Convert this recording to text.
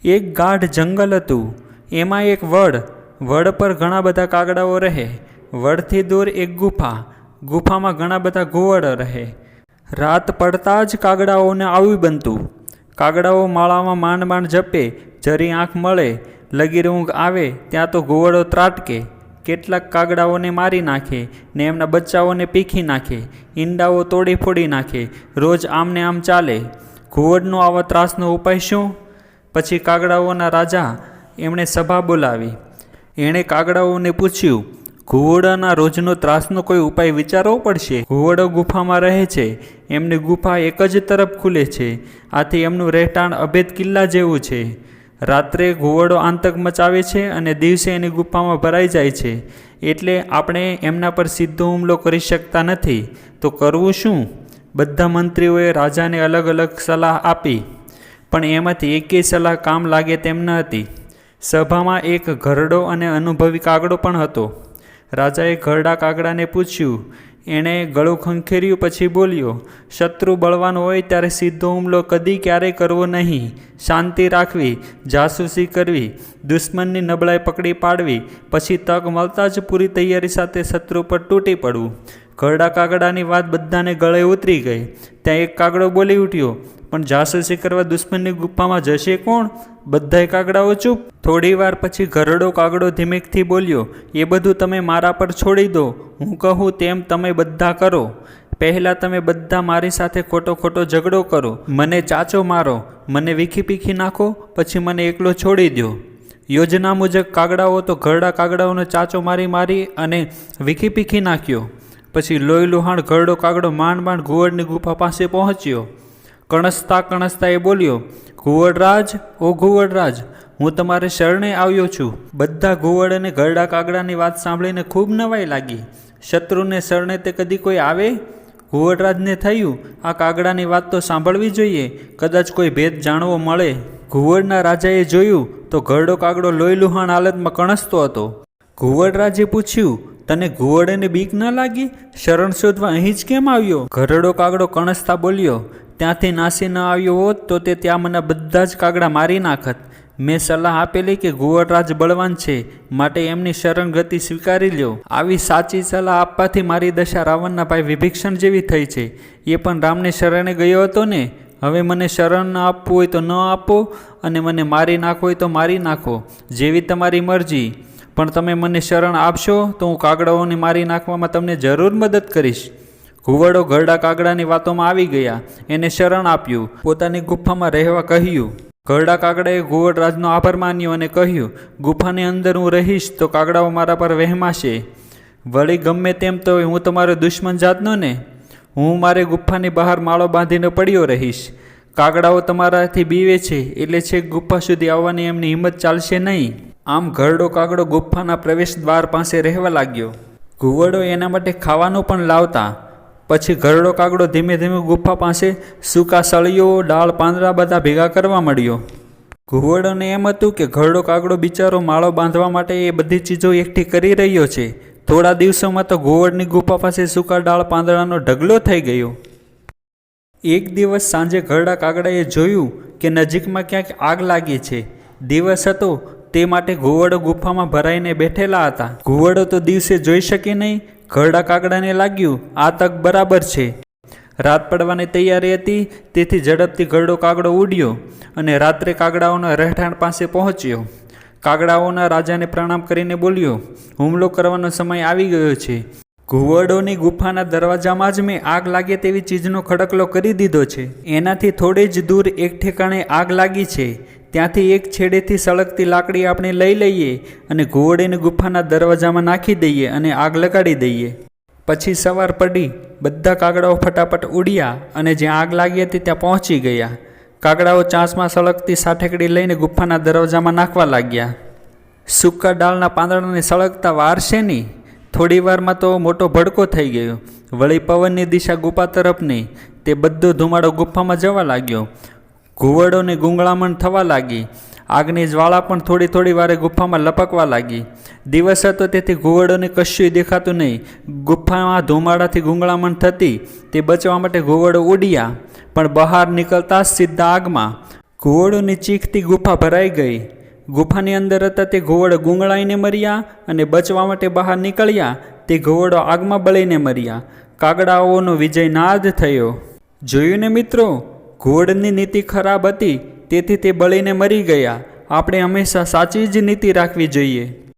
એક ગાઢ જંગલ હતું. એમાં એક વડ પર ઘણા બધા કાગડાઓ રહે. વડથી દૂર એક ગુફામાં ઘણા બધા ઘુવડો રહે. રાત પડતાં જ કાગડાઓને આવી બનતું. કાગડાઓ માળામાં માંડ માંડ જપે, જરી આંખ મળે, લગીર ઊંઘ આવે ત્યાં તો ઘુવડો ત્રાટકે. કેટલાક કાગડાઓને મારી નાખે ને એમના બચ્ચાઓને પીખી નાખે, ઈંડાઓ તોડી ફોડી નાખે. રોજ આમને આમ ચાલે. ઘુવડનો આવા ત્રાસનો ઉપાય શું? પછી કાગડાઓના રાજા એમણે સભા બોલાવી. એણે કાગડાઓને પૂછ્યું, ઘુવડોના રોજનો ત્રાસનો કોઈ ઉપાય વિચારવો પડશે. ઘુવડો ગુફામાં રહે છે. એમની ગુફા એક જ તરફ ખુલે છે. આથી એમનું રહેઠાણ અભેદ કિલ્લા જેવું છે. રાત્રે ઘુવડો આતંક મચાવે છે અને દિવસે એની ગુફામાં ભરાઈ જાય છે. એટલે આપણે એમના પર સીધો હુમલો કરી શકતા નથી. તો કરવું શું? બધા મંત્રીઓએ રાજાને અલગ અલગ સલાહ આપી, પણ એમાંથી એકેય સલાહ કામ લાગે તેમ ન હતી. સભામાં એક ઘરડો અને અનુભવી કાગડો પણ હતો. રાજાએ ઘરડા કાગડાને પૂછ્યું. એણે ગળું ખંખેર્યું, પછી બોલ્યો, શત્રુ બળવાન હોય ત્યારે સીધો હુમલો કદી ક્યારેય કરવો નહીં. શાંતિ રાખવી, જાસૂસી કરવી, દુશ્મનની નબળાઈ પકડી પાડવી, પછી તક મળતા જ પૂરી તૈયારી સાથે શત્રુ પર તૂટી પડવું. ઘરડા કાગડાની વાત બધાને ગળે ઉતરી ગઈ. ત્યાં એક કાગડો બોલી ઉઠ્યો, પણ જાસૂસી કરવા દુશ્મનની ગુફામાં જશે કોણ? બધાય કાગડાઓ ચૂપ. થોડી વાર પછી ઘરડો કાગડો ધીમેકથી બોલ્યો, એ બધું તમે મારા પર છોડી દો. હું કહું તેમ તમે બધા કરો. પહેલાં તમે બધા મારી સાથે ખોટો ઝઘડો કરો, મને ચાચો મારો, મને વીખી પીખી નાખો, પછી મને એકલો છોડી દો. યોજના મુજબ કાગડાઓ તો ઘરડા કાગડાઓનો ચાચો મારી અને વીખી પીખી નાખ્યો. પછી લોહી લુહાણ ઘરડો કાગડો માંડ ઘુવડની ગુફા પાસે પહોંચ્યો. કણસતા એ બોલ્યો, ઘુવડરાજ, ઓ ઘુવડરાજ, હું તમારે શરણે આવ્યો છું. બધા ઘુવડ અને ઘરડા કાગડાની વાત સાંભળીને ખૂબ નવાઈ લાગી. શત્રુને શરણે તે કદી કોઈ આવે? ઘુવડરાજને થયું, આ કાગડાની વાત તો સાંભળવી જોઈએ, કદાચ કોઈ ભેદ જાણવો મળે. ઘુવડના રાજાએ જોયું તો ઘરડો કાગડો લોહી લુહાણ હાલતમાં કણસતો હતો. ઘુવડરાજે પૂછ્યું, તને ઘુવડને બીક ન લાગી? શરણ શોધવા અહીં જ કેમ આવ્યો? ઘરડો કાગડો કણસતા બોલ્યો, ત્યાંથી નાસી ન આવ્યો હોત તો તે ત્યાં મને બધા જ કાગડા મારી નાખત. મેં સલાહ આપેલી કે ઘુવડરાજ બળવાન છે, માટે એમની શરણ ગતિ સ્વીકારી લ્યો. આવી સાચી સલાહ આપવાથી મારી દશા રાવણના ભાઈ વિભીષણ જેવી થઈ છે. એ પણ રામને શરણે ગયો હતો ને. હવે મને શરણ ન આપવું હોય તો ન આપો, અને મને મારી નાખો હોય તો મારી નાખો, જેવી તમારી મરજી. પણ તમે મને શરણ આપશો તો હું કાગડાઓને મારી નાખવામાં તમને જરૂર મદદ કરીશ. ઘુવડો ઘરડા કાગડાની વાતોમાં આવી ગયા. એને શરણ આપ્યું, પોતાની ગુફામાં રહેવા કહ્યું. ઘરડા કાગડાએ ઘુવડરાજનો આભાર માન્યો અને કહ્યું, ગુફાની અંદર હું રહીશ તો કાગડાઓ મારા પર વહેમાશે. વળી ગમે તેમ તો હું તમારો દુશ્મન જાતનો ને. હું મારે ગુફાની બહાર માળો બાંધીને પડ્યો રહીશ. કાગડાઓ તમારાથી બીવે છે, એટલે છેક ગુફા સુધી આવવાની એમની હિંમત ચાલશે નહીં. આમ ઘરડો કાગડો ગુફાના પ્રવેશ દ્વાર પાસે રહેવા લાગ્યો. ઘુવડો એના માટે ખાવાનું પણ લાવતા. પછી ઘરડો કાગડો ધીમે ધીમે ગુફા પાસે સૂકા સળીઓ, ડાળ, પાંદડા બધા ભેગા કરવા મળ્યો. ઘુવડોને એમ હતું કે ઘરડો કાગડો બિચારો માળો બાંધવા માટે એ બધી ચીજો એકઠી કરી રહ્યો છે. થોડા દિવસોમાં તો ઘુવડની ગુફા પાસે સૂકા ડાળ પાંદડાનો ઢગલો થઈ ગયો. એક દિવસ સાંજે ઘરડા કાગડાએ જોયું કે નજીકમાં ક્યાંક આગ લાગી છે. દિવસ હતો, તે માટે ઘુવડો ગુફામાં ભરાઈને બેઠેલા હતા. ઘુવડો તો દિવસે જોઈ શકે નહીં. ઘરડા કાગડાને લાગ્યું, આ તક બરાબર છે. રાત પડવાની તૈયારી હતી, તેથી ઝડપથી ઘરડો કાગડો ઉડ્યો અને રાત્રે કાગડાઓના રહેઠાણ પાસે પહોંચ્યો. કાગડાઓના રાજાને પ્રણામ કરીને બોલ્યો, હુમલો કરવાનો સમય આવી ગયો છે. ઘુવડોની ગુફાના દરવાજામાં જ મેં આગ લાગે તેવી ચીજનો ખડકલો કરી દીધો છે. એનાથી થોડે જ દૂર એક ઠેકાણે આગ લાગી છે. ત્યાંથી એક છેડેથી સળગતી લાકડી આપણે લઈ લઈએ અને ઘુવડની ગુફાના દરવાજામાં નાખી દઈએ અને આગ લગાડી દઈએ. પછી સવાર પડી. બધા કાગડાઓ ફટાફટ ઉડ્યા અને જ્યાં આગ લાગી હતી ત્યાં પહોંચી ગયા. કાગડાઓ ચાંચમાં સળગતી સાઠેકડી લઈને ગુફાના દરવાજામાં નાખવા લાગ્યા. સૂકા ડાળના પાંદડાને સળગતા વાર છે નહીં. થોડી વારમાં તો મોટો ભડકો થઈ ગયો. વળી પવનની દિશા ગુફા તરફ નહીં. તે બધો ધુમાડો ગુફામાં જવા લાગ્યો. ઘુવડોને ગુંગળામણ થવા લાગી. આગની જ્વાળા પણ થોડી વારે ગુફામાં લપકવા લાગી. દિવસ હતો, તેથી ઘુવડોને કશું દેખાતું નહીં. ગુફામાં ધુમાડાથી ગુંગળામણ થતી. તે બચવા માટે ઘુવડો ઉડ્યા, પણ બહાર નીકળતા સીધા આગમાં. ઘુવડોની ચીખથી ગુફા ભરાઈ ગઈ. ગુફાની અંદર હતા તે ઘુવડ ગૂંગળાઈને મર્યા, અને બચવા માટે બહાર નીકળ્યા તે ઘુવડો આગમાં બળીને મર્યા. કાગડાઓનો વિજય નાદ થયો. જોયું ને મિત્રો, ઘુવડની નીતિ ખરાબ હતી, તેથી તે બળીને મરી ગયા. આપણે હંમેશા સાચી જ નીતિ રાખવી જોઈએ.